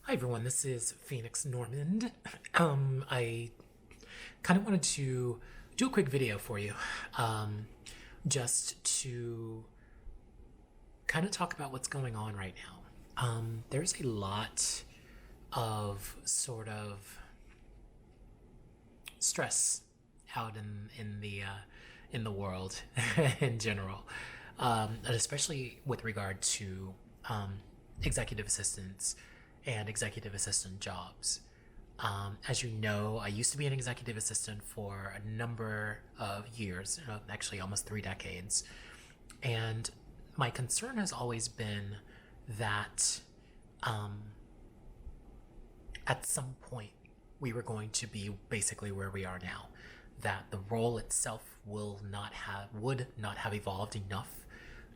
Hi everyone, this is Phoenix Normand. I kind of wanted to do a quick video for you, just to kind of talk about what's going on right now. There's a lot of sort of stress out in the world in general, and especially with regard to executive assistants and executive assistant jobs. As you know, I used to be an executive assistant for a number of years, actually almost 3 decades. And my concern has always been that at some point we were going to be basically where we are now, that the role itself would not have evolved enough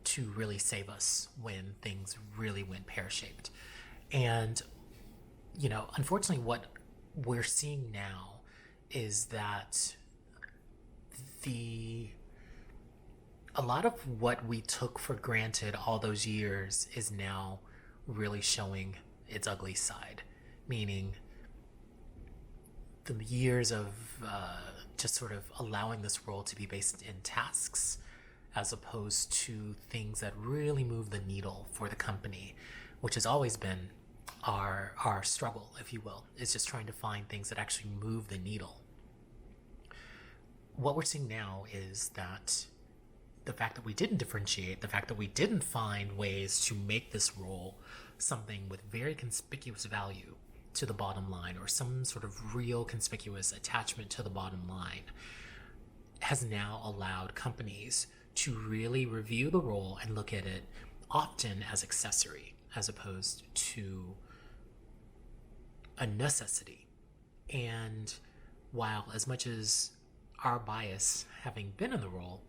to really save us when things really went pear-shaped. And, unfortunately, what we're seeing now is that a lot of what we took for granted all those years is now really showing its ugly side, meaning the years of just sort of allowing this role to be based in tasks as opposed to things that really move the needle for the company, which has always been our struggle, if you will, is just trying to find things that actually move the needle. What we're seeing now is that the fact that we didn't differentiate, the fact that we didn't find ways to make this role something with very conspicuous value to the bottom line, or some sort of real conspicuous attachment to the bottom line, has now allowed companies to really review the role and look at it often as accessory as opposed to a necessity. And while as much as our bias, having been in the role,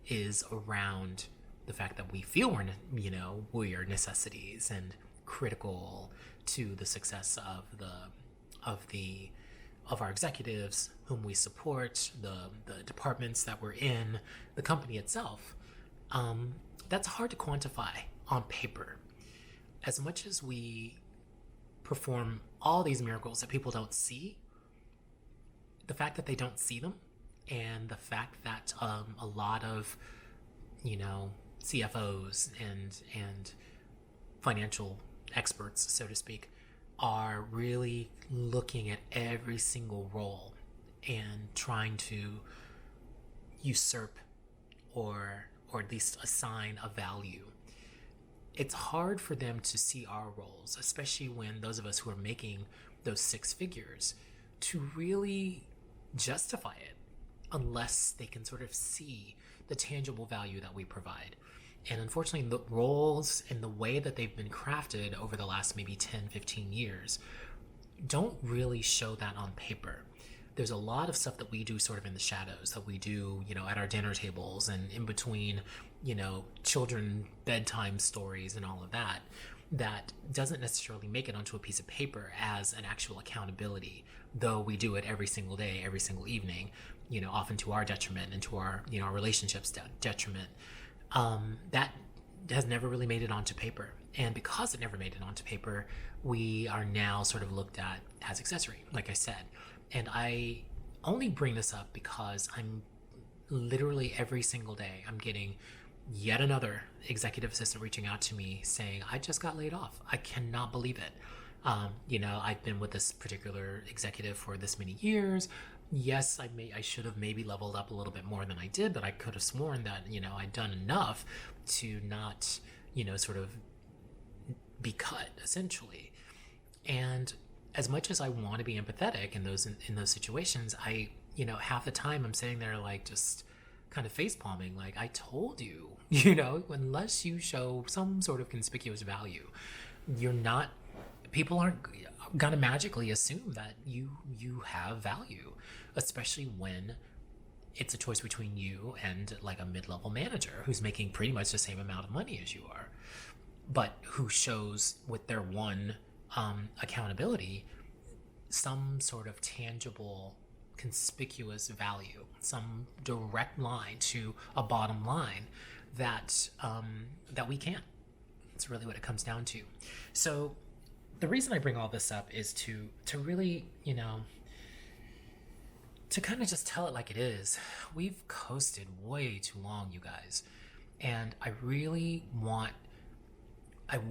is around the fact that we feel we're necessities and critical to the success of our executives whom we support, the departments that we're in, the company itself, that's hard to quantify on paper. As much as we perform all these miracles that people don't see, the fact that they don't see them, and the fact that a lot of CFOs and financial experts, so to speak, are really looking at every single role and trying to usurp or at least assign a value. It's hard for them to see our roles, especially when those of us who are making those six figures, to really justify it unless they can sort of see the tangible value that we provide. And unfortunately, the roles and the way that they've been crafted over the last maybe 10, 15 years don't really show that on paper. There's a lot of stuff that we do sort of in the shadows, that we do, at our dinner tables and in between, children bedtime stories and all of that, that doesn't necessarily make it onto a piece of paper as an actual accountability, though we do it every single day, every single evening, often to our detriment and to our, our relationships detriment. That has never really made it onto paper. And because it never made it onto paper, we are now sort of looked at as accessory, like I said. And I only bring this up because I'm literally every single day, I'm getting yet another executive assistant reaching out to me saying, I just got laid off. I cannot believe it. I've been with this particular executive for this many years. Yes, I should have maybe leveled up a little bit more than I did, but I could have sworn that, I'd done enough to not, sort of be cut, essentially. And as much as I want to be empathetic in those situations, I, half the time I'm sitting there like just kind of face palming, like, I told you, unless you show some sort of conspicuous value, people aren't gonna magically assume that you have value, especially when it's a choice between you and like a mid-level manager who's making pretty much the same amount of money as you are, but who shows with their one accountability some sort of tangible, conspicuous value, some direct line to a bottom line that we can't. It's really what it comes down to. So the reason I bring all this up is to really, to kind of just tell it like it is. We've coasted way too long, you guys. And I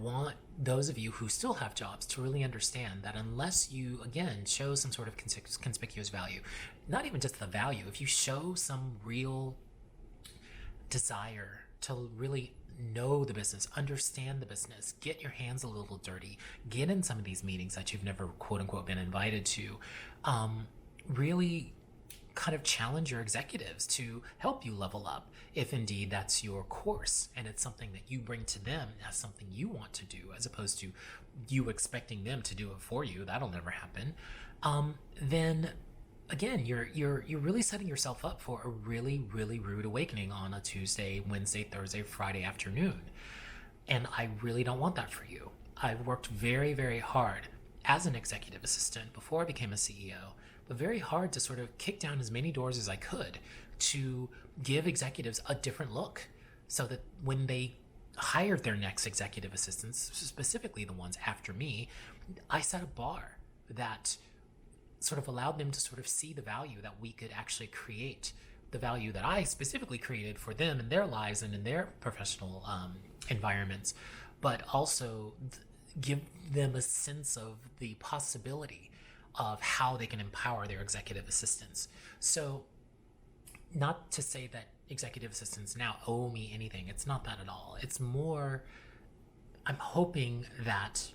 want those of you who still have jobs to really understand that unless you, again, show some sort of conspicuous value, not even just the value, if you show some real desire to really know the business, understand the business, get your hands a little dirty, get in some of these meetings that you've never quote unquote been invited to, really kind of challenge your executives to help you level up if indeed that's your course and it's something that you bring to them as something you want to do as opposed to you expecting them to do it for you. That'll never happen. Then again, you're really setting yourself up for a really, really rude awakening on a Tuesday, Wednesday, Thursday, Friday afternoon. And I really don't want that for you. I've worked very, very hard as an executive assistant before I became a CEO, but very hard to sort of kick down as many doors as I could to give executives a different look so that when they hired their next executive assistants, specifically the ones after me, I set a bar that sort of allowed them to sort of see the value that we could actually create, the value that I specifically created for them in their lives and in their professional environments, but also give them a sense of the possibility of how they can empower their executive assistants. So not to say that executive assistants now owe me anything. It's not that at all. It's more, I'm hoping that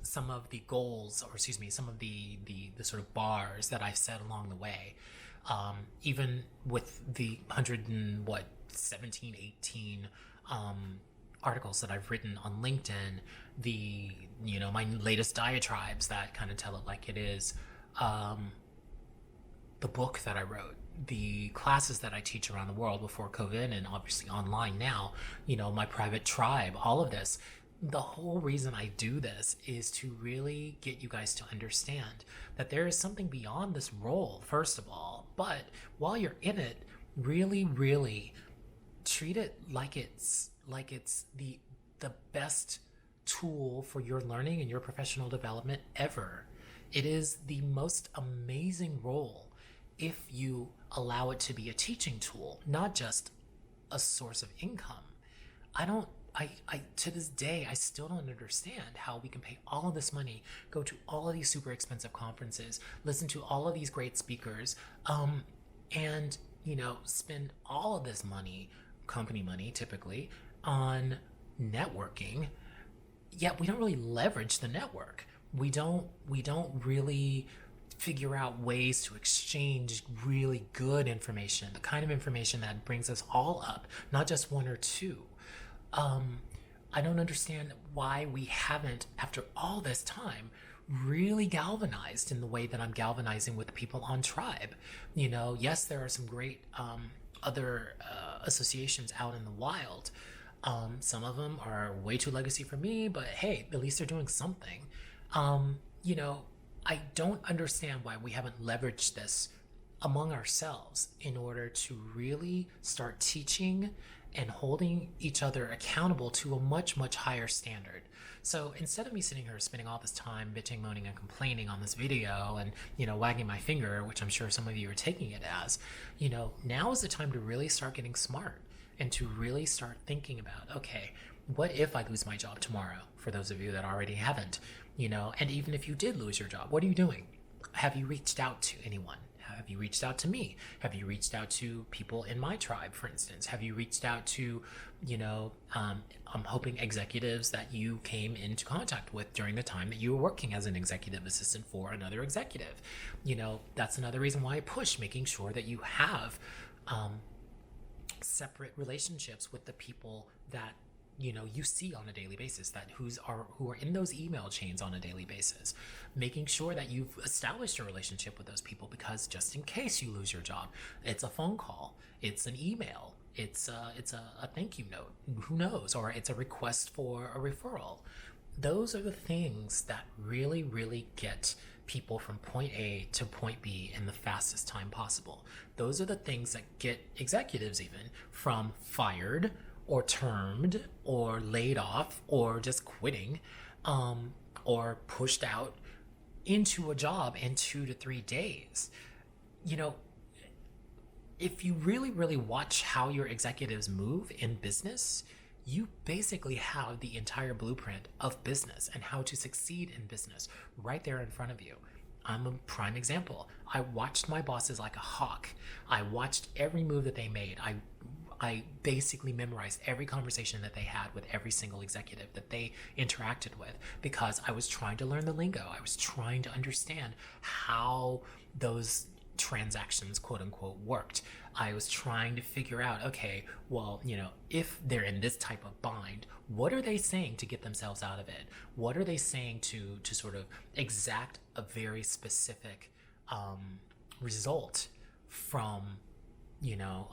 some of the goals, or excuse me, some of the sort of bars that I've set along the way, even with the 117, 18 articles that I've written on LinkedIn, my latest diatribes that kind of tell it like it is, the book that I wrote, the classes that I teach around the world before COVID and obviously online now, my private tribe, all of this. The whole reason I do this is to really get you guys to understand that there is something beyond this role, first of all, but while you're in it, really, really treat it like it's the best tool for your learning and your professional development ever. It is the most amazing role if you allow it to be a teaching tool, not just a source of income. I to this day, I still don't understand how we can pay all of this money, go to all of these super expensive conferences, listen to all of these great speakers, and, spend all of this money, company money typically, on networking, yet we don't really leverage the network. We don't really figure out ways to exchange really good information, the kind of information that brings us all up, not just one or two. I don't understand why we haven't, after all this time, really galvanized in the way that I'm galvanizing with the people on Tribe. Yes, there are some great other associations out in the wild. Some of them are way too legacy for me, but hey, at least they're doing something. I don't understand why we haven't leveraged this among ourselves in order to really start teaching and holding each other accountable to a much, much higher standard. So instead of me sitting here spending all this time bitching, moaning, and complaining on this video and, wagging my finger, which I'm sure some of you are taking it as, now is the time to really start getting smart and to really start thinking about, okay, what if I lose my job tomorrow? For those of you that already haven't, and even if you did lose your job, what are you doing? Have you reached out to anyone? Have you reached out to me? Have you reached out to people in my tribe, for instance? Have you reached out to, I'm hoping executives that you came into contact with during the time that you were working as an executive assistant for another executive? That's another reason why I push making sure that you have separate relationships with the people that you see on a daily basis, who are in those email chains on a daily basis, making sure that you've established a relationship with those people, because just in case you lose your job, it's a phone call, it's an email, it's a thank you note, who knows, or it's a request for a referral. Those are the things that really, really get people from point A to point B in the fastest time possible. Those are the things that get executives even from fired or termed or laid off or just quitting, or pushed out into a job in 2 to 3 days. You know, if you really, really watch how your executives move in business, you basically have the entire blueprint of business and how to succeed in business right there in front of you. I'm a prime example. I watched my bosses like a hawk. I watched every move that they made. I basically memorized every conversation that they had with every single executive that they interacted with, because I was trying to learn the lingo. I was trying to understand how those transactions, quote unquote, worked. I was trying to figure out, okay, well, if they're in this type of bind, what are they saying to get themselves out of it? What are they saying to sort of exact a very specific result from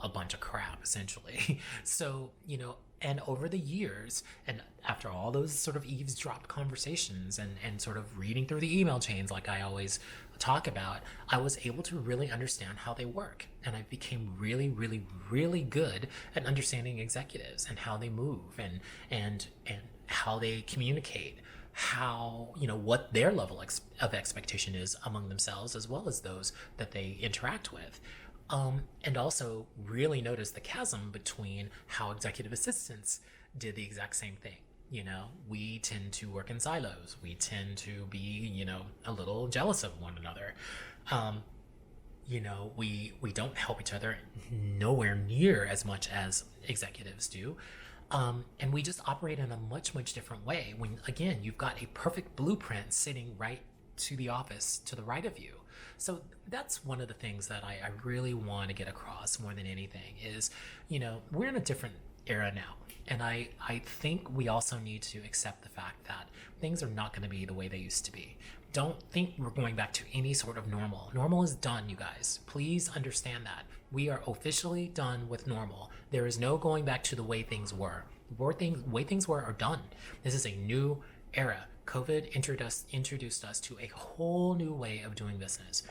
a bunch of crap, essentially. So, and over the years, and after all those sort of eavesdropped conversations and sort of reading through the email chains like I always talk about, I was able to really understand how they work. And I became really, really, really good at understanding executives and how they move and how they communicate, how, what their level of expectation is among themselves as well as those that they interact with. And also really notice the chasm between how executive assistants did the exact same thing. We tend to work in silos. We tend to be, a little jealous of one another. We don't help each other nowhere near as much as executives do. And we just operate in a much, much different way when, again, you've got a perfect blueprint sitting right to the office to the right of you. So that's one of the things that I really want to get across more than anything is, we're in a different era now. And I think we also need to accept the fact that things are not going to be the way they used to be. Don't think we're going back to any sort of normal. Normal is done, you guys. Please understand that. We are officially done with normal. There is no going back to the way things were. The way things were are done. This is a new era. COVID introduced us to a whole new way of doing business.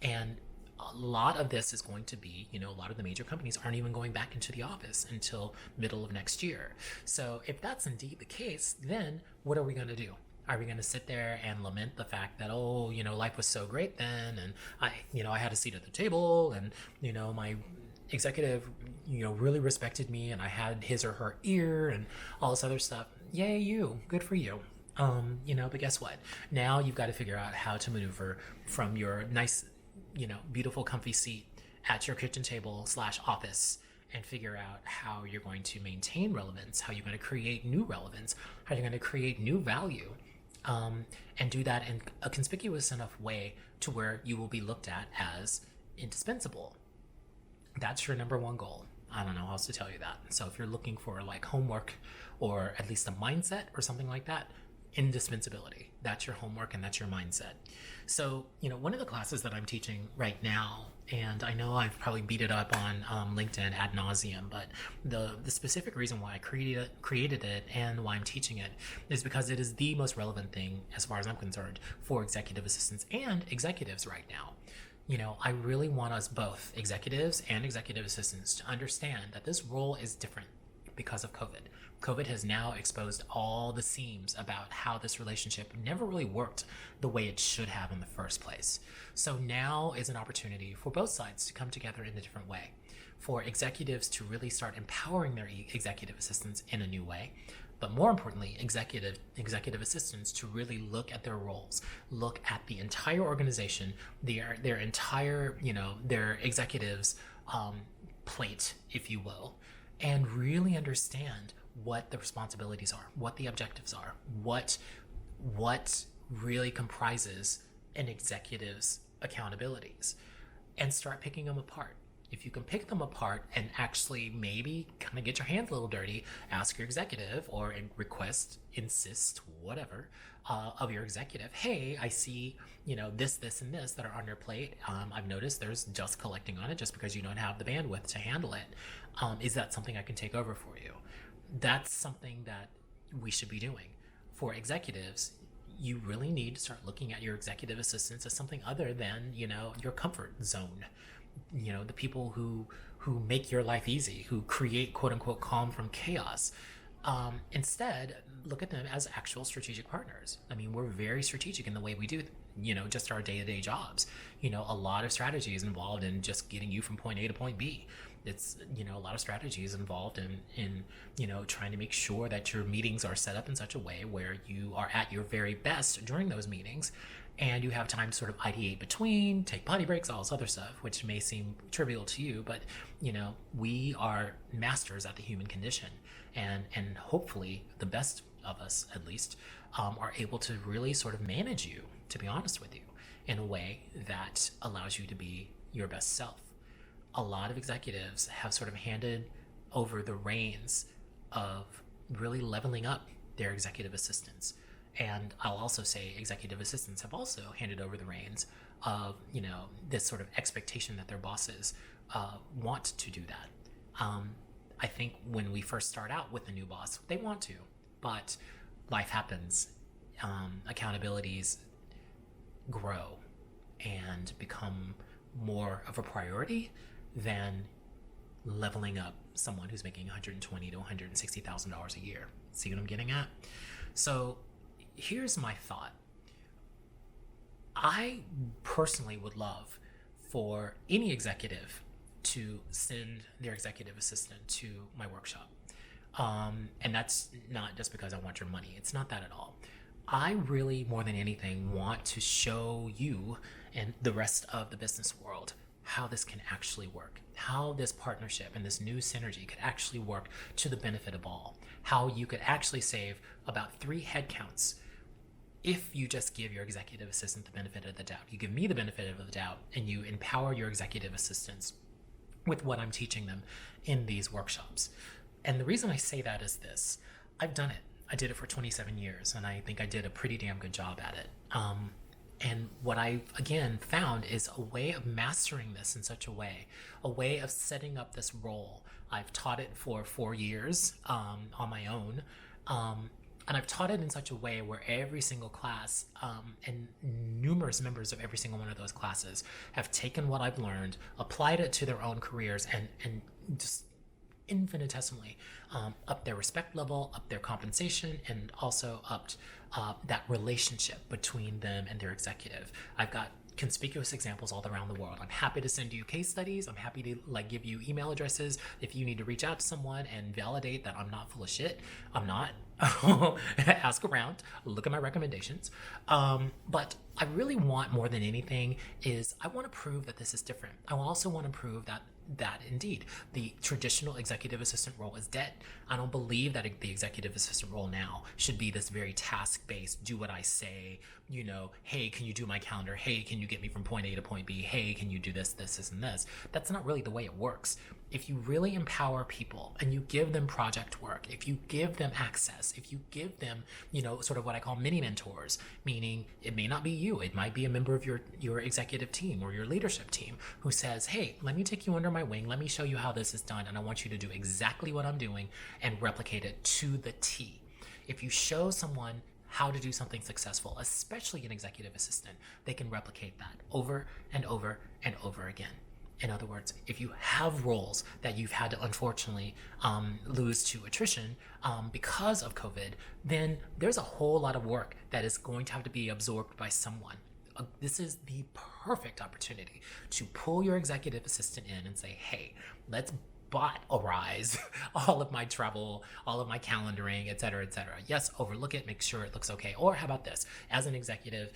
And a lot of this is going to be, a lot of the major companies aren't even going back into the office until middle of next year. So if that's indeed the case, then what are we going to do? Are we going to sit there and lament the fact that, life was so great then, and I had a seat at the table, and, my executive, really respected me, and I had his or her ear, and all this other stuff. Yay, you. Good for you. But guess what? Now you've got to figure out how to maneuver from your nice, beautiful, comfy seat at your kitchen table / office and figure out how you're going to maintain relevance, how you're going to create new relevance, how you're going to create new value, and do that in a conspicuous enough way to where you will be looked at as indispensable. That's your number one goal. I don't know how else to tell you that. So if you're looking for like homework or at least a mindset or something like that, indispensability. That's your homework and that's your mindset. So, one of the classes that I'm teaching right now, and I know I've probably beat it up on LinkedIn ad nauseum, but the specific reason why I created it and why I'm teaching it is because it is the most relevant thing, as far as I'm concerned, for executive assistants and executives right now. I really want us both, executives and executive assistants, to understand that this role is different because of COVID. COVID has now exposed all the seams about how this relationship never really worked the way it should have in the first place. So now is an opportunity for both sides to come together in a different way, for executives to really start empowering their executive assistants in a new way, but more importantly, executive assistants to really look at their roles, look at the entire organization, their entire, their executives' plate, if you will, and really understand what the responsibilities are, what the objectives are, what really comprises an executive's accountabilities, and start picking them apart. If you can pick them apart and actually maybe kind of get your hands a little dirty, ask your executive or request, insist, whatever, of your executive, hey, I see, this, and this that are on your plate. I've noticed there's just collecting on it just because you don't have the bandwidth to handle it. Is that something I can take over for you? That's something that we should be doing. For executives, you really need to start looking at your executive assistants as something other than, your comfort zone. The people who make your life easy, who create quote unquote calm from chaos. Instead, look at them as actual strategic partners. I mean, we're very strategic in the way we do, just our day-to-day jobs. A lot of strategy is involved in just getting you from point A to point B. It's, a lot of strategy is involved in trying to make sure that your meetings are set up in such a way where you are at your very best during those meetings, and you have time to sort of ideate between, take potty breaks, all this other stuff, which may seem trivial to you, but we are masters at the human condition, and hopefully the best of us, at least, are able to really sort of manage you, to be honest with you, in a way that allows you to be your best self. A lot of executives have sort of handed over the reins of really leveling up their executive assistants. And I'll also say executive assistants have also handed over the reins of, this sort of expectation that their bosses want to do that. I think when we first start out with a new boss, they want to, but life happens. Accountabilities grow and become more of a priority than leveling up someone who's making $120,000 to $160,000 a year. See what I'm getting at? So here's my thought. I personally would love for any executive to send their executive assistant to my workshop. And that's not just because I want your money. It's not that at all. I really, more than anything, want to show you and the rest of the business world how this can actually work, how this partnership and this new synergy could actually work to the benefit of all, how you could actually save about 3 headcounts if you just give your executive assistant the benefit of the doubt. You give me the benefit of the doubt, and you empower your executive assistants with what I'm teaching them in these workshops. And the reason I say that is this. I've done it. I did it for 27 years, and I think I did a pretty damn good job at it. And what I, again, found is a way of mastering this in such a way of setting up this role. I've taught it for 4 years on my own. And I've taught it in such a way where every single class and numerous members of every single one of those classes have taken what I've learned, applied it to their own careers, and just infinitesimally up their respect level, up their compensation, and also upped that relationship between them and their executive. I've got conspicuous examples all around the world. I'm happy to send you case studies. I'm happy to give you email addresses if you need to reach out to someone and validate that I'm not full of shit. I'm not. Ask around, look at my recommendations. But I really want, more than anything, is I want to prove that this is different. I also want to prove that indeed the traditional executive assistant role is dead. I don't believe that the executive assistant role now should be this very task-based, do what I say, hey, can you do my calendar? Hey, can you get me from point A to point B? Hey, can you do this, and this? That's not really the way it works. If you really empower people and you give them project work, if you give them access, if you give them, sort of what I call mini mentors, meaning it may not be you, it might be a member of your executive team or your leadership team who says, hey, let me take you under my wing, let me show you how this is done, and I want you to do exactly what I'm doing and replicate it to the T. If you show someone how to do something successful, especially an executive assistant, they can replicate that over and over and over again. In other words, if you have roles that you've had to unfortunately lose to attrition because of COVID, then there's a whole lot of work that is going to have to be absorbed by someone. This is the perfect opportunity to pull your executive assistant in and say, hey, let's bot-arize all of my travel, all of my calendaring, et cetera, et cetera. Yes, overlook it, make sure it looks okay. Or how about this? As an executive,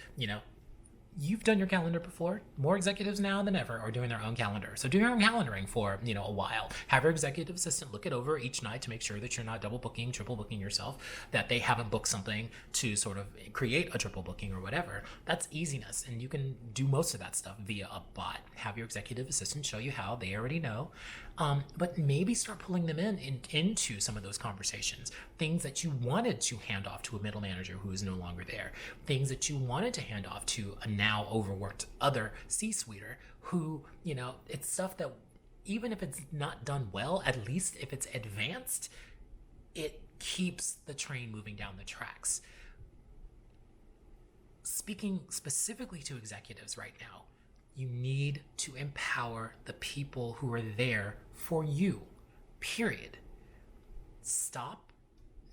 you've done your calendar before. More executives now than ever are doing their own calendar. So do your own calendaring for, a while. Have your executive assistant look it over each night to make sure that you're not double booking, triple booking yourself, that they haven't booked something to sort of create a triple booking or whatever. That's easiness. And you can do most of that stuff via a bot. Have your executive assistant show you how. They already know. But maybe start pulling them into some of those conversations. Things that you wanted to hand off to a middle manager who is no longer there. Things that you wanted to hand off to a now overworked other C-suiter who, it's stuff that even if it's not done well, at least if it's advanced, it keeps the train moving down the tracks. Speaking specifically to executives right now, you need to empower the people who are there for you, period. Stop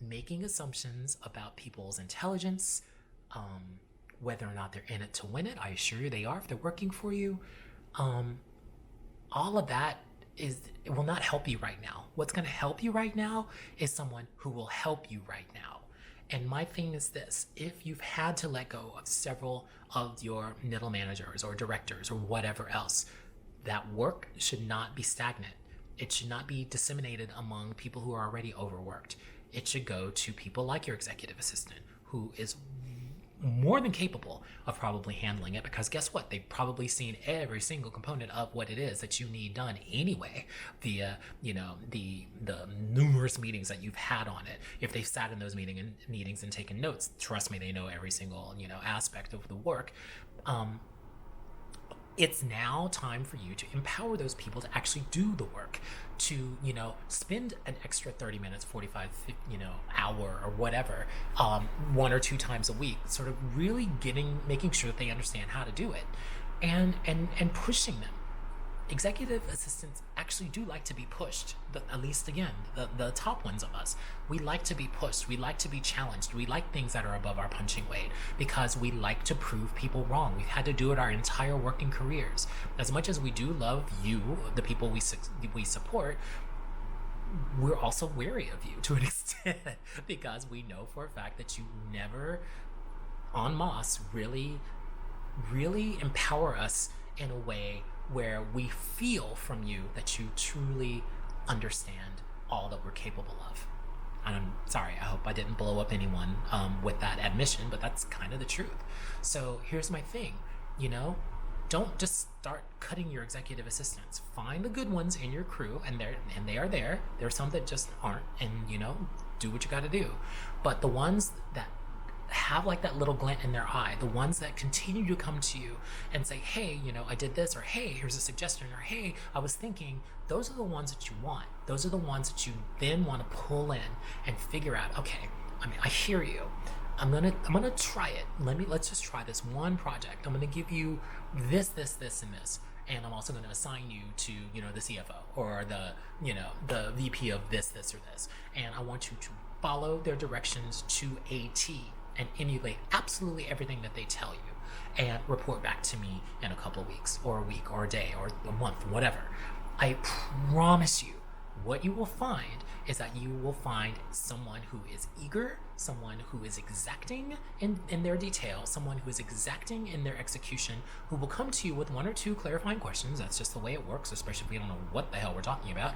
making assumptions about people's intelligence, whether or not they're in it to win it. I assure you they are if they're working for you. All of that it will not help you right now. What's going to help you right now is someone who will help you right now. And my thing is this: if you've had to let go of several of your middle managers or directors or whatever else, that work should not be stagnant. It should not be disseminated among people who are already overworked. It should go to people like your executive assistant, who is more than capable of probably handling it, because guess what? They've probably seen every single component of what it is that you need done anyway via, the numerous meetings that you've had on it. If they've sat in those meetings and taken notes, trust me, they know every single, aspect of the work. It's now time for you to empower those people to actually do the work, to, spend an extra 30 minutes, 45, hour or whatever, 1 or 2 times a week, sort of really making sure that they understand how to do it, and pushing them. Executive assistants actually do like to be pushed, at least again, the top ones of us. We like to be pushed. We like to be challenged. We like things that are above our punching weight because we like to prove people wrong. We've had to do it our entire working careers. As much as we do love you, the people we support, we're also wary of you to an extent because we know for a fact that you never, en masse, really empower us in a way where we feel from you that you truly understand all that we're capable of. And I'm sorry, I hope I didn't blow up anyone with that admission, but that's kind of the truth. So here's my thing, don't just start cutting your executive assistants. Find the good ones in your crew, and they are there. There are some that just aren't, and do what you got to do. But the ones that have like that little glint in their eye, the ones that continue to come to you and say, hey, I did this, or hey, here's a suggestion, or hey, I was thinking, those are the ones that you want. Those are the ones that you then want to pull in and figure out, okay, I hear you. I'm gonna try it. Let's just try this one project. I'm gonna give you this, and this. And I'm also going to assign you to, the CFO or the VP of this, or this. And I want you to follow their directions to a T and emulate absolutely everything that they tell you, and report back to me in a couple of weeks or a week or a day or a month, whatever. I promise you, what you will find is that you will find someone who is eager, someone who is exacting in their detail, someone who is exacting in their execution, who will come to you with 1 or 2 clarifying questions. That's just the way it works, especially if we don't know what the hell we're talking about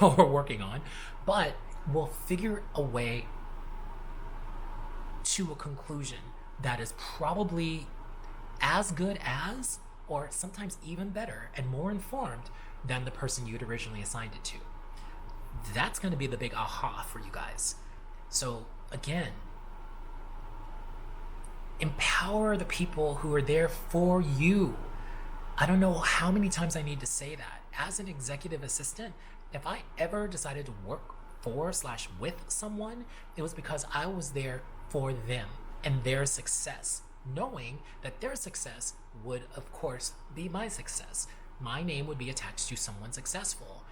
or working on, but will figure a way to a conclusion that is probably as good as, or sometimes even better and more informed than the person you'd originally assigned it to. That's going to be the big aha for you guys. So again, empower the people who are there for you. I don't know how many times I need to say that. As an executive assistant, if I ever decided to work for/with someone, it was because I was there for them and their success, knowing that their success would, of course, be my success. My name would be attached to someone successful,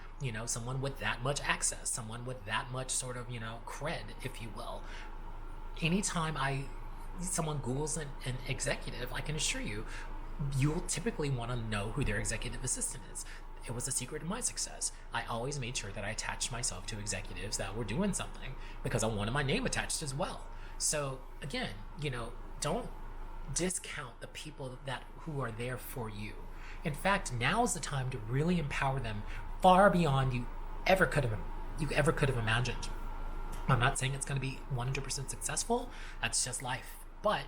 someone with that much access, someone with that much sort of, cred, if you will. Anytime someone Googles an executive, I can assure you, you'll typically want to know who their executive assistant is. It was a secret of my success. I always made sure that I attached myself to executives that were doing something because I wanted my name attached as well. So again, don't discount the people who are there for you. In fact, now is the time to really empower them far beyond you ever could have imagined. I'm not saying it's going to be 100% successful. That's just life. But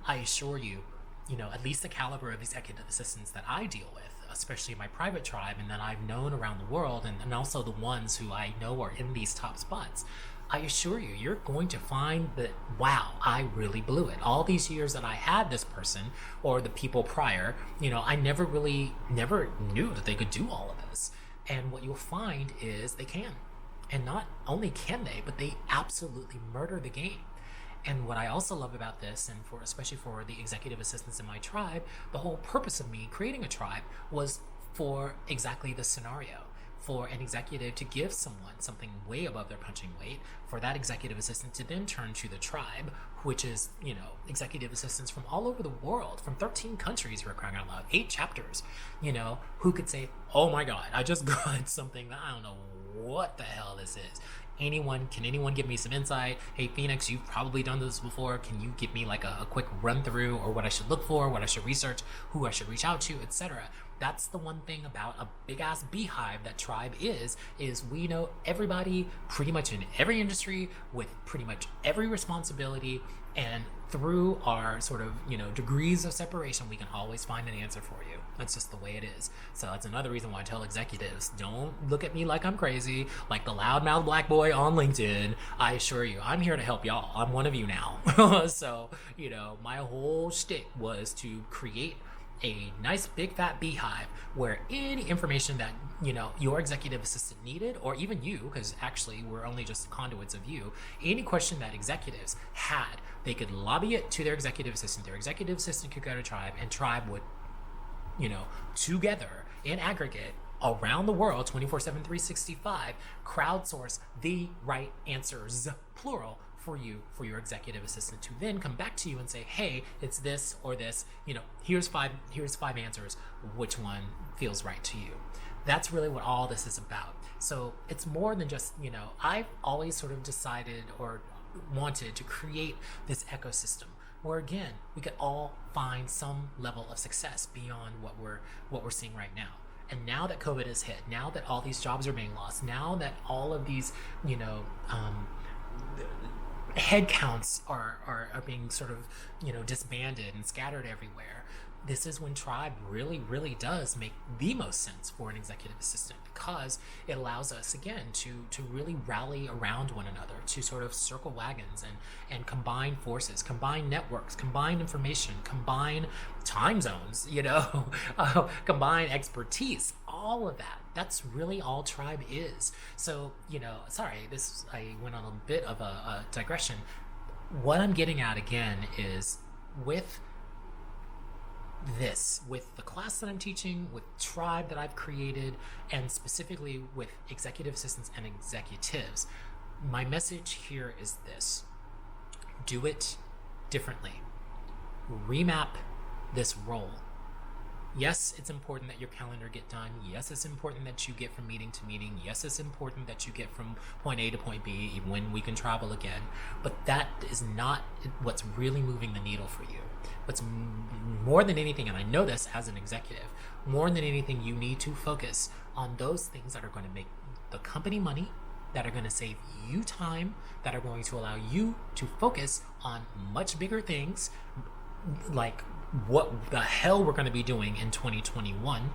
I assure you, at least the caliber of executive assistants that I deal with, especially in my private tribe and that I've known around the world, and also the ones who I know are in these top spots, I assure you, you're going to find that, wow, I really blew it. All these years that I had this person or the people prior, I never knew that they could do all of this. And what you'll find is they can. And not only can they, but they absolutely murder the game. And what I also love about this, and especially for the executive assistants in my tribe, the whole purpose of me creating a tribe was for exactly this scenario. for an executive to give someone something way above their punching weight, for that executive assistant to then turn to the tribe, which is, executive assistants from all over the world, from 13 countries, for crying out loud, 8 chapters, who could say, oh my God, I just got something that I don't know what the hell this is. Can anyone give me some insight? Hey, Phoenix, you've probably done this before. Can you give me like a quick run through, or what I should look for, what I should research, who I should reach out to, etc. That's the one thing about a big ass beehive that Tribe is we know everybody pretty much in every industry with pretty much every responsibility, and through our sort of, degrees of separation, we can always find an answer for you. That's just the way it is. So that's another reason why I tell executives, don't look at me like I'm crazy, like the loudmouth black boy on LinkedIn. I assure you, I'm here to help y'all. I'm one of you now. So, my whole shtick was to create a nice big fat beehive where any information that your executive assistant needed, or even you, because actually we're only just conduits of you, any question that executives had, they could lobby it to their executive assistant. Their executive assistant could go to Tribe, and Tribe would together in aggregate around the world 24/7 365 crowdsource the right answers, plural, for your executive assistant to then come back to you and say, hey, it's this or this, here's five answers, which one feels right to you. That's really what all this is about. So it's more than just, I've always sort of decided or wanted to create this ecosystem where, again, we could all find some level of success beyond what we're seeing right now. And now that COVID has hit, now that all these jobs are being lost, now that all of these, headcounts are being sort of, disbanded and scattered everywhere, this is when Tribe really, really does make the most sense for an executive assistant, because it allows us, again, to really rally around one another, to sort of circle wagons and combine forces, combine networks, combine information, combine time zones, combine expertise, all of that. That's really all Tribe is. So, sorry, I went on a bit of a digression. What I'm getting at, again, is with the class that I'm teaching, with Tribe that I've created, and specifically with executive assistants and executives, my message here is this: do it differently. Remap this role. Yes, it's important that your calendar get done. Yes, it's important that you get from meeting to meeting. Yes, it's important that you get from point A to point B when we can travel again. But that is not what's really moving the needle for you. What's more than anything, and I know this as an executive, more than anything, you need to focus on those things that are going to make the company money, that are going to save you time, that are going to allow you to focus on much bigger things, like what the hell we're going to be doing in 2021,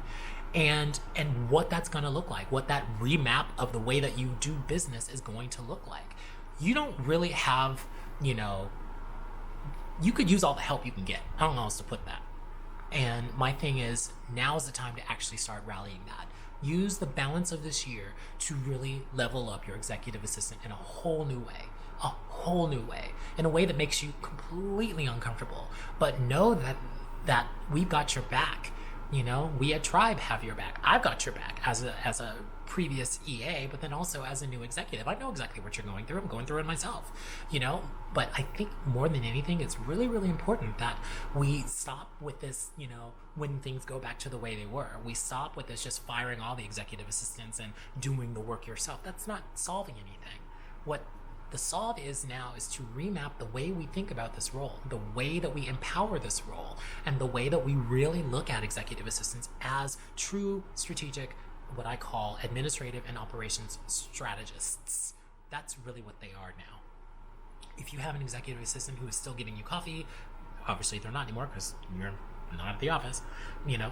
and what that's going to look like, what that remap of the way that you do business is going to look like. You don't really have, you could use all the help you can get. I don't know how else to put that. And my thing is, now is the time to actually start rallying that. Use the balance of this year to really level up your executive assistant in a whole new way, in a way that makes you completely uncomfortable. But know that we've got your back. We at Tribe have your back. I've got your back as a previous EA, but then also as a new executive. I know exactly what you're going through. I'm going through it myself, but I think more than anything, it's really, really important that we stop with this, when things go back to the way they were. We stop with this just firing all the executive assistants and doing the work yourself. That's not solving anything. What the solve is now is to remap the way we think about this role, the way that we empower this role, and the way that we really look at executive assistants as true strategic, what I call administrative and operations strategists. That's really what they are now. If you have an executive assistant who is still giving you coffee, obviously they're not anymore because you're not at the office,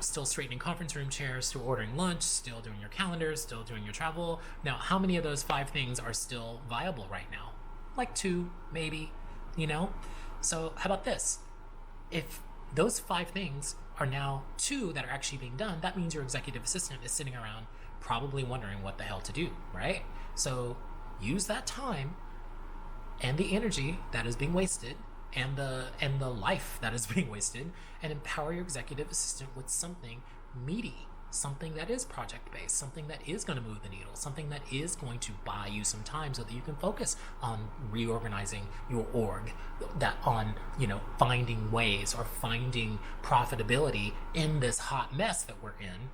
still straightening conference room chairs, still ordering lunch, still doing your calendars, still doing your travel. Now, how many of those 5 things are still viable right now? Like 2, maybe, So how about this? If those 5 things are now 2 that are actually being done, that means your executive assistant is sitting around probably wondering what the hell to do, right? So use that time and the energy that is being wasted and the life that is being wasted, and empower your executive assistant with something meaty, something that is project-based, something that is going to move the needle, something that is going to buy you some time so that you can focus on reorganizing your org, that on, finding ways or finding profitability in this hot mess that we're in.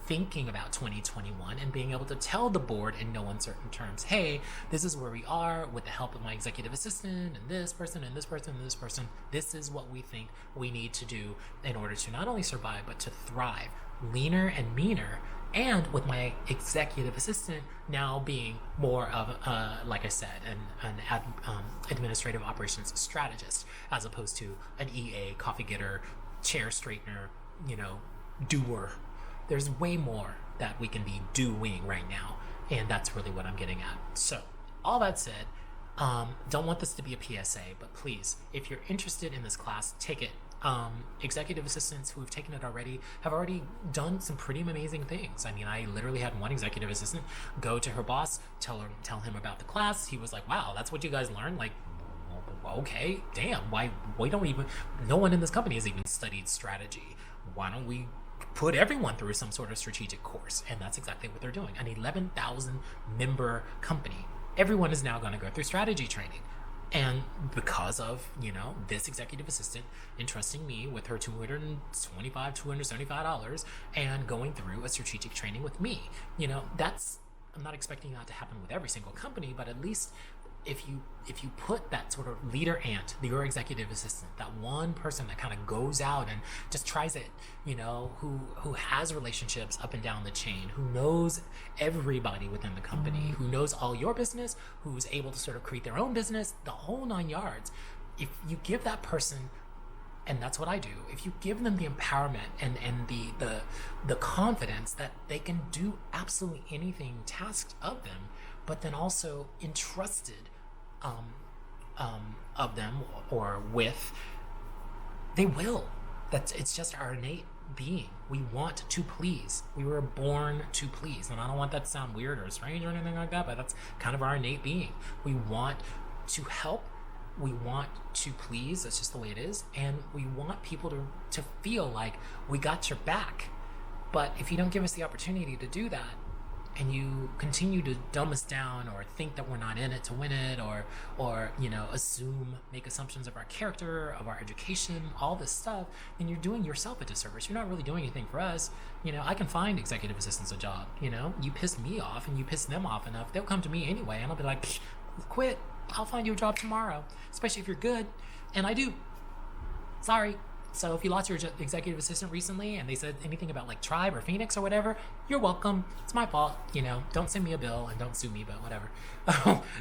Thinking about 2021 and being able to tell the board in no uncertain terms, hey, this is where we are with the help of my executive assistant and this person and this person and this person. This is what we think we need to do in order to not only survive, but to thrive leaner and meaner. And with my executive assistant now being more of, like I said, an administrative operations strategist, as opposed to an EA, coffee getter, chair straightener, doer. There's way more that we can be doing right now, and that's really what I'm getting at. So, all that said, don't want this to be a PSA, but please, if you're interested in this class, take it. Executive assistants who have taken it already have already done some pretty amazing things. I mean, I literally had one executive assistant go to her boss, tell him about the class. He was like, wow, that's what you guys learned? Like, okay, damn, why we don't even, no one in this company has even studied strategy. Why don't we put everyone through some sort of strategic course? And that's exactly what they're doing. An 11,000 member company, everyone is now going to go through strategy training. And because of, this executive assistant entrusting me with her $275 and going through a strategic training with me, I'm not expecting that to happen with every single company, but at least if you put that sort of leader ant, your executive assistant, that one person that kind of goes out and just tries it, who has relationships up and down the chain, who knows everybody within the company, who knows all your business, who's able to sort of create their own business, the whole 9 yards. If you give that person, and that's what I do, if you give them the empowerment and the confidence that they can do absolutely anything tasked of them, but then also entrusted of them or with, they will. It's just our innate being. We want to please. We were born to please. And I don't want that to sound weird or strange or anything like that, but that's kind of our innate being. We want to help. We want to please. That's just the way it is. And we want people to feel like we got your back. But if you don't give us the opportunity to do that, and you continue to dumb us down or think that we're not in it to win it, or make assumptions of our character, of our education, all this stuff, then you're doing yourself a disservice. You're not really doing anything for us. I can find executive assistants a job. You piss me off and you piss them off enough, they'll come to me anyway, and I'll be like, quit. I'll find you a job tomorrow, especially if you're good. And I do. Sorry. So if you lost your executive assistant recently and they said anything about like Tribe or Phoenix or whatever, you're welcome. It's my fault. Don't send me a bill and don't sue me, but whatever.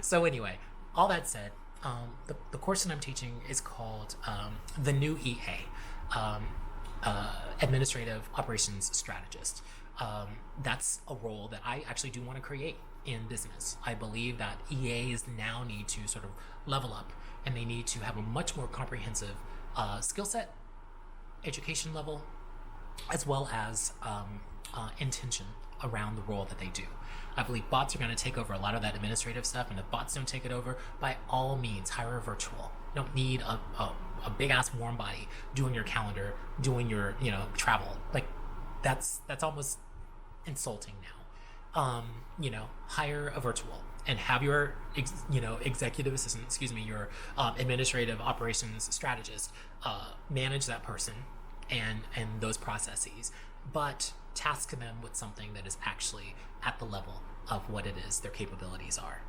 So anyway, all that said, the course that I'm teaching is called the new EA, Administrative Operations Strategist. That's a role that I actually do want to create in business. I believe that EAs now need to sort of level up, and they need to have a much more comprehensive skill set, education level, as well as intention around the role that they do. I believe bots are going to take over a lot of that administrative stuff, and if bots don't take it over, by all means, hire a virtual. You don't need a big ass warm body doing your calendar, doing your travel. Like that's almost insulting now. Hire a virtual and have your executive assistant, your administrative operations strategist manage that person and those processes, but task them with something that is actually at the level of what it is their capabilities are.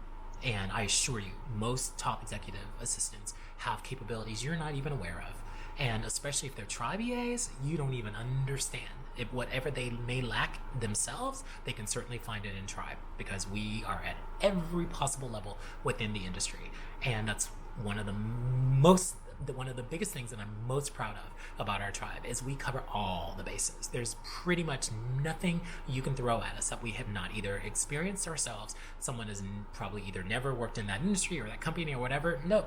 And I assure you, most top executive assistants have capabilities you're not even aware of. And especially if they're Tribe EAs, you don't even understand. If whatever they may lack themselves, they can certainly find it in Tribe, because we are at every possible level within the industry. And that's one of the biggest things that I'm most proud of about our tribe is we cover all the bases. There's pretty much nothing you can throw at us that we have not either experienced ourselves. Someone has probably either never worked in that industry or that company or whatever. No.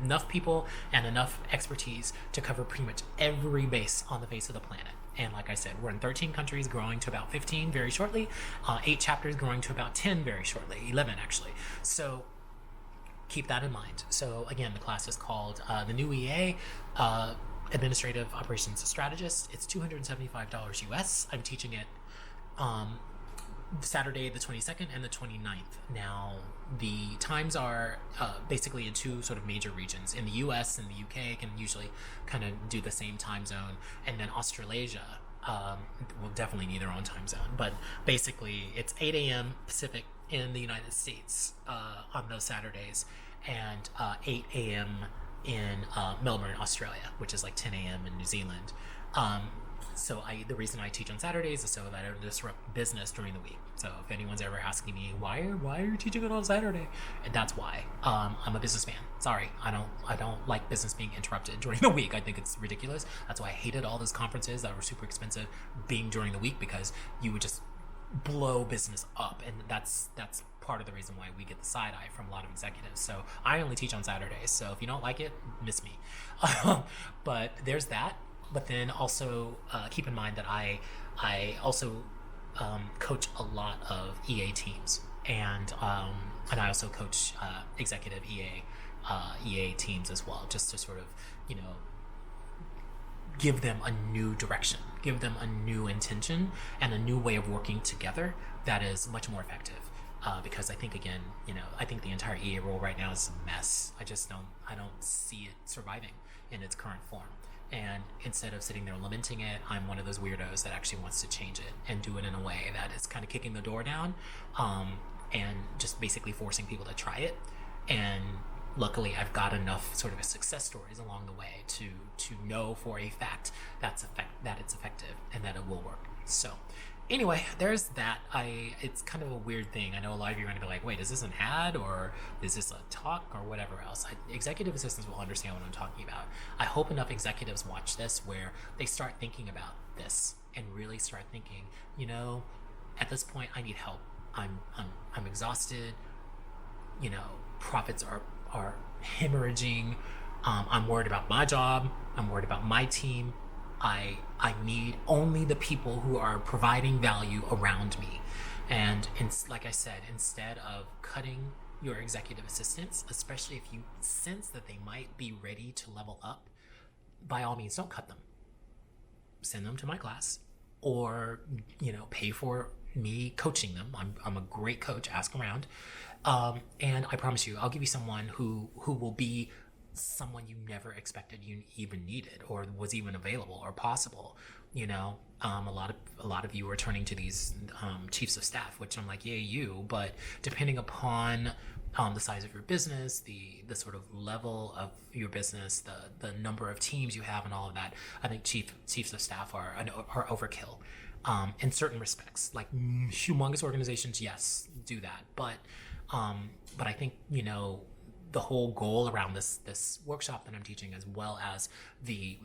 Enough people and enough expertise to cover pretty much every base on the face of the planet. And like I said, we're in 13 countries, growing to about 15 very shortly, 8 chapters growing to about 10 very shortly, 11 actually. So keep that in mind. So again, the class is called the new EA, Administrative Operations Strategists. It's $275 US. I'm teaching it Saturday the 22nd and the 29th. Now, the times are basically in two sort of major regions. In the US and the UK can usually kind of do the same time zone, and then Australasia will definitely need their own time zone. But basically, it's 8 a.m. Pacific in the United States on those Saturdays, and 8 a.m. in Melbourne, Australia, which is like 10 a.m. in New Zealand. So the reason I teach on Saturdays is so that I don't disrupt business during the week. So if anyone's ever asking me why are you teaching it on Saturday, and that's why. I'm a businessman. Sorry, I don't like business being interrupted during the week. I think it's ridiculous. That's why I hated all those conferences that were super expensive being during the week, because you would just blow business up, and that's part of the reason why we get the side eye from a lot of executives. So I only teach on Saturdays. So if you don't like it, miss me. But there's that. But then also keep in mind that I also coach a lot of EA teams, and I also coach executive EA teams as well, just to sort of give them a new direction, give them a new intention and a new way of working together that is much more effective. Because I think I think the entire EA role right now is a mess. I don't see it surviving in its current form. And instead of sitting there lamenting it, I'm one of those weirdos that actually wants to change it and do it in a way that is kind of kicking the door down, and just basically forcing people to try it. And luckily, I've got enough sort of success stories along the way to know for a fact that it's effective and that it will work. So anyway, there's that. It's kind of a weird thing. I know a lot of you are going to be like, wait, is this an ad or is this a talk or whatever else? Executive assistants will understand what I'm talking about. I hope enough executives watch this where they start thinking about this and really start thinking, at this point I need help. I'm exhausted. Profits are hemorrhaging. I'm worried about my job. I'm worried about my team. I need only the people who are providing value around me. And like I said, instead of cutting your executive assistants, especially if you sense that they might be ready to level up, by all means, don't cut them. Send them to my class, or pay for me coaching them. I'm a great coach. Ask around, and I promise you, I'll give you someone who will be someone you never expected you even needed or was even available or possible. A lot of you are turning to these chiefs of staff, which I'm like, yay you, but depending upon the size of your business, the sort of level of your business, the number of teams you have and all of that, I think chiefs of staff are overkill in certain respects. Like humongous organizations, yes, do that, but I think the whole goal around this workshop that I'm teaching, as well as the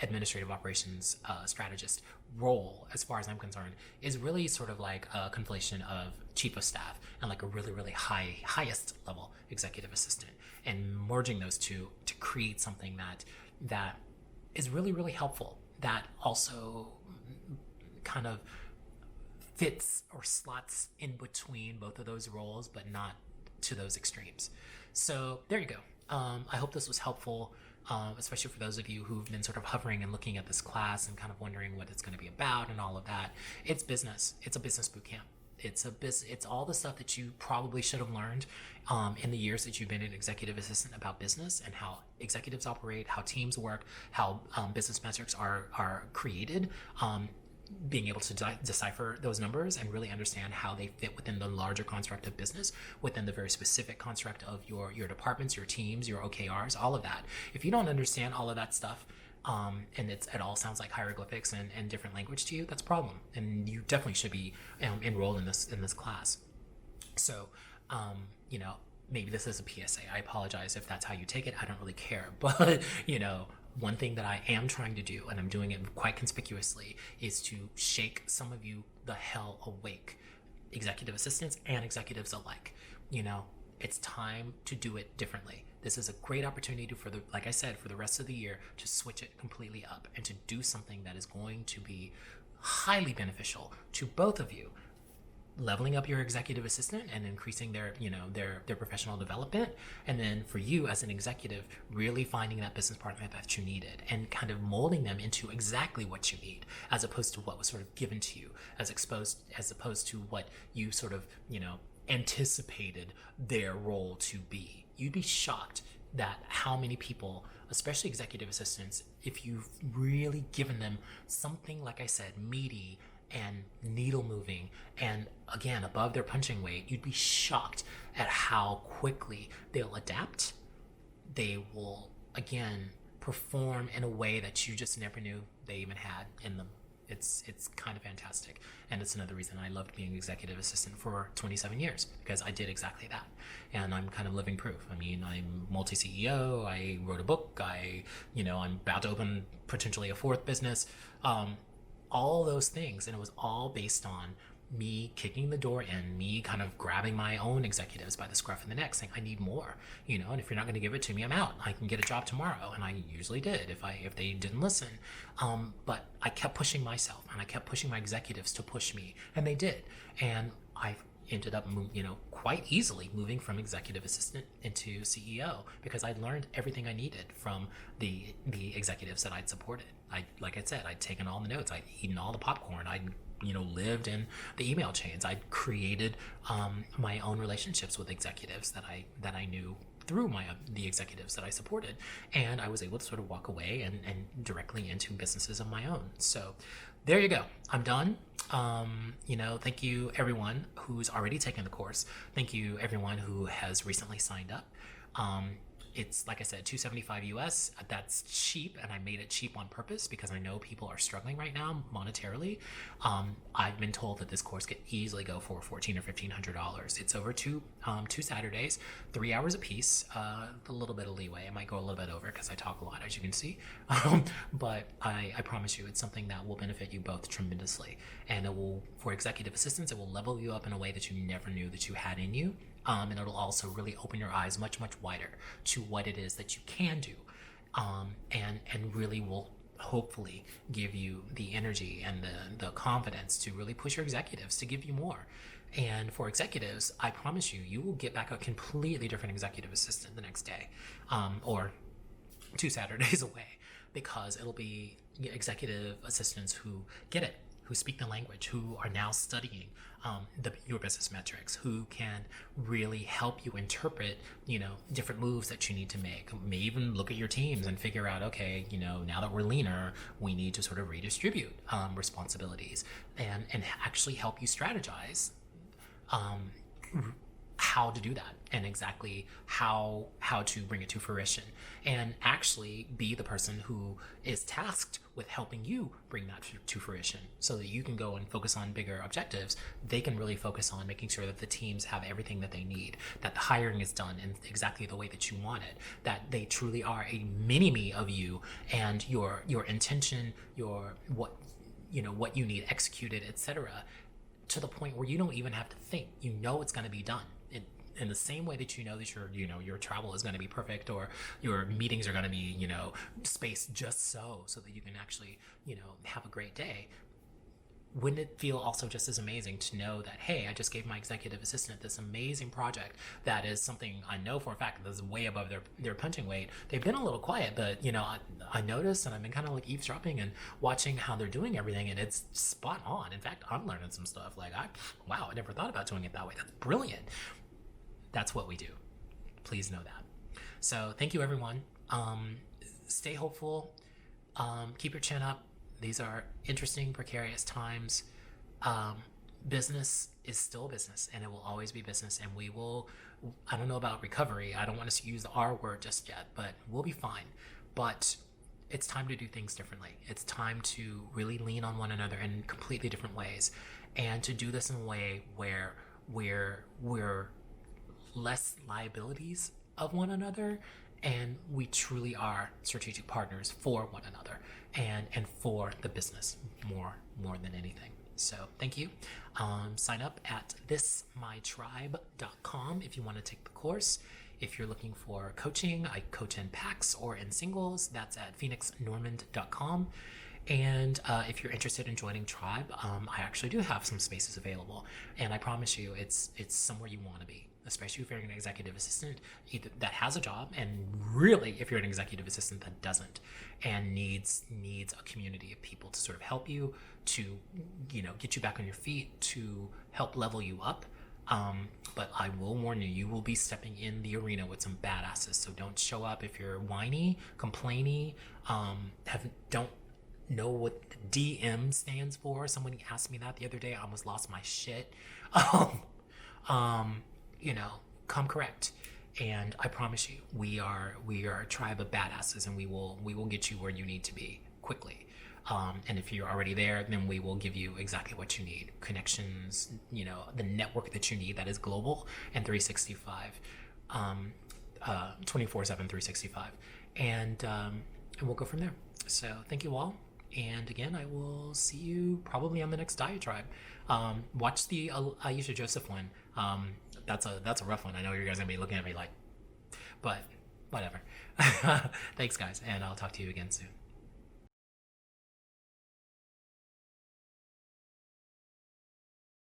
administrative operations strategist role, as far as I'm concerned, is really sort of like a conflation of chief of staff and like a really, really highest level executive assistant, and merging those two to create something that is really, really helpful, that also kind of fits or slots in between both of those roles, but not to those extremes. So there you go. I hope this was helpful, especially for those of you who've been sort of hovering and looking at this class and kind of wondering what it's going to be about and all of that. It's business. It's a business boot camp. It's all the stuff that you probably should have learned in the years that you've been an executive assistant about business and how executives operate, how teams work, how business metrics are created. Being able to decipher those numbers and really understand how they fit within the larger construct of business, within the very specific construct of your departments, your teams, your OKRs, all of that. If you don't understand all of that stuff, and it all sounds like hieroglyphics and different language to you, that's a problem. And you definitely should be enrolled in this class. So, maybe this is a PSA. I apologize if that's how you take it. I don't really care. But, one thing that I am trying to do, and I'm doing it quite conspicuously, is to shake some of you the hell awake, executive assistants and executives alike. It's time to do it differently. This is a great opportunity like I said, for the rest of the year to switch it completely up and to do something that is going to be highly beneficial to both of you. leveling up your executive assistant and increasing their professional development, and then for you as an executive, really finding that business partner that you needed and kind of molding them into exactly what you need, as opposed to what was sort of given to you, as opposed to what you sort of anticipated their role to be. You'd be shocked that how many people, especially executive assistants, if you've really given them something, like I said, meaty and needle moving and again above their punching weight, you'd be shocked at how quickly they'll adapt. They will again perform in a way that you just never knew they even had in them. It's kind of fantastic, and it's another reason I loved being executive assistant for 27 years, because I did exactly that, and I'm kind of living proof. I mean, I'm multi-CEO, I wrote a book, I'm about to open potentially a fourth business, all those things, and it was all based on me kicking the door in, me kind of grabbing my own executives by the scruff of the neck, saying, I need more, and if you're not going to give it to me, I'm out. I can get a job tomorrow. And I usually did if they didn't listen. But I kept pushing myself, and I kept pushing my executives to push me, and they did. And I ended up, quite easily moving from executive assistant into CEO, because I learned everything I needed from the executives that I'd supported. Like I said, I'd taken all the notes, I'd eaten all the popcorn, I'd lived in the email chains. I'd created my own relationships with executives that I knew through the executives that I supported, and I was able to sort of walk away and directly into businesses of my own. So there you go. I'm done. Thank you everyone who's already taken the course. Thank you everyone who has recently signed up. It's, like I said, $275 US. That's cheap, and I made it cheap on purpose because I know people are struggling right now monetarily. I've been told that this course could easily go for $1,400 or $1,500. It's over two Saturdays, 3 hours a piece, a little bit of leeway. I might go a little bit over because I talk a lot, as you can see. But I promise you, it's something that will benefit you both tremendously. And it will, for executive assistants, it will level you up in a way that you never knew that you had in you. And it'll also really open your eyes much, much wider to what it is that you can do, and really will hopefully give you the energy and the confidence to really push your executives to give you more. And for executives, I promise you, you will get back a completely different executive assistant the next day, or 2 Saturdays away, because it'll be executive assistants who get it, who speak the language, who are now studying your business metrics, who can really help you interpret, different moves that you need to make. May even look at your teams and figure out, okay, now that we're leaner, we need to sort of redistribute responsibilities, and actually help you strategize how to do that, and exactly how to bring it to fruition, and actually be the person who is tasked with helping you bring that to fruition, so that you can go and focus on bigger objectives. They can really focus on making sure that the teams have everything that they need, that the hiring is done in exactly the way that you want it, that they truly are a mini-me of you, and your intention, what you need executed, etc., to the point where you don't even have to think. It's going to be done. In the same way that that your travel is going to be perfect, or your meetings are going to be spaced just so that you can actually have a great day. Wouldn't it feel also just as amazing to know that, hey, I just gave my executive assistant this amazing project that is something I know for a fact that is way above their punching weight. They've been a little quiet, but I noticed, and I've been kind of like eavesdropping and watching how they're doing everything, and it's spot on. In fact, I'm learning some stuff like, I never thought about doing it that way. That's brilliant. That's what we do. Please know that. So thank you, everyone. Stay hopeful. Keep your chin up. These are interesting, precarious times. Business is still business, and it will always be business. And we will, I don't know about recovery. I don't want us to use the R word just yet, but we'll be fine. But it's time to do things differently. It's time to really lean on one another in completely different ways, and to do this in a way where we're less liabilities of one another, and we truly are strategic partners for one another, and for the business more than anything. So thank you. Sign up at thismytribe.com if you want to take the course. If you're looking for coaching, I coach in packs or in singles. That's at phoenixnormand.com. And if you're interested in joining Tribe, I actually do have some spaces available, and I promise you, it's somewhere you want to be. Especially if you're an executive assistant that has a job, and really if you're an executive assistant that doesn't, and needs a community of people to sort of help you, to get you back on your feet, to help level you up. But I will warn you, you will be stepping in the arena with some badasses. So don't show up if you're whiny, complainy, don't know what the DM stands for. Someone asked me that the other day. I almost lost my shit. Come correct. And I promise you, we are a tribe of badasses, and we will get you where you need to be quickly. And if you're already there, then we will give you exactly what you need: connections, the network that you need that is global and 365, 24/7, 365, and we'll go from there. So thank you all. And again, I will see you probably on the next diatribe. Watch the Aisha Joseph one. That's a rough one. I know you guys are gonna be looking at me like, but whatever. Thanks, guys, and I'll talk to you again soon.